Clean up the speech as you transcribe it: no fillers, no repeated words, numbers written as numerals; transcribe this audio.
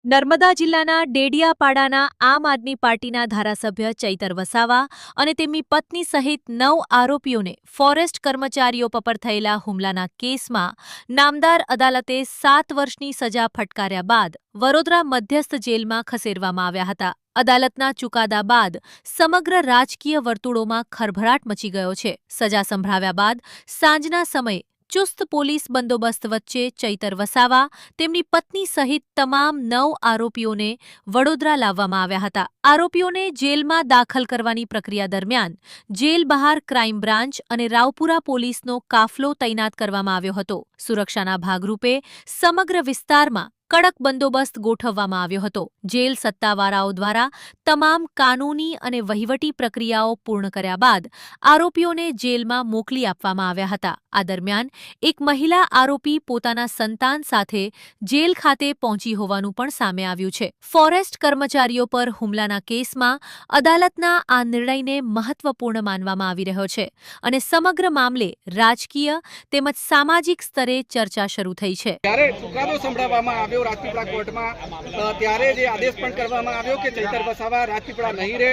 નર્મદા જિલ્લાના ડેડિયાપાડાના આમ આદમી પાર્ટીના ધારાસભ્ય ચૈતર વસાવા અને તેમની પત્ની સહિત 9 આરોપીઓને ફોરેસ્ટ કર્મચારીઓ પર થયેલા હુમલાના કેસમાં નામદાર અદાલતે 7 વર્ષની સજા ફટકાર્યા બાદ વડોદરા મધ્યસ્થ જેલમાં ખસેડવામાં આવ્યા હતા. અદાલતના ચુકાદા બાદ સમગ્ર રાજકીય વર્તુળોમાં ખળભળાટ મચી ગયો છે. સજા સંભળાવ્યા બાદ સાંજના સમયે ચુસ્ત પોલીસ બંદોબસ્ત વચ્ચે ચૈતર વસાવા, તેમની પત્ની સહિત તમામ 9 આરોપીઓને વડોદરા લાવવામાં આવ્યા હતા. આરોપીઓને જેલમાં દાખલ કરવાની પ્રક્રિયા દરમિયાન જેલ બહાર ક્રાઇમ બ્રાન્ચ અને રાવપુરા પોલીસનો કાફલો તૈનાત કરવામાં આવ્યો હતો. સુરક્ષાના ભાગરૂપે સમગ્ર વિસ્તારમાં કડક બંદોબસ્ત ગોઠવવામાં આવ્યો હતો. જેલ સત્તાવાળાઓ દ્વારા તમામ કાનૂની અને વહીવટી પ્રક્રિયાઓ પૂર્ણ કર્યા બાદ આરોપીઓને જેલમાં મોકલી આપવામાં આવ્યા હતા. આ દરમિયાન એક મહિલા આરોપી પોતાના સંતાન સાથે જેલ ખાતે પહોંચી હોવાનું પણ સામે આવ્યું છે. ફોરેસ્ટ કર્મચારીઓ પર હુમલાના કેસમાં અદાલતના આ નિર્ણયને મહત્વપૂર્ણ માનવામાં આવી રહ્યો છે અને સમગ્ર મામલે રાજકીય તેમજ સામાજિક સ્તરે ચર્ચા શરૂ થઈ છે. ત્યારે ચુકાદો સંભળાવવામાં આવ્યો રાજપીપળા કોર્ટમાં, ત્યારે જે આદેશ પણ કરવામાં આવ્યો કે ચૈતર વસાવા રાજપીપળા નહીં રહે.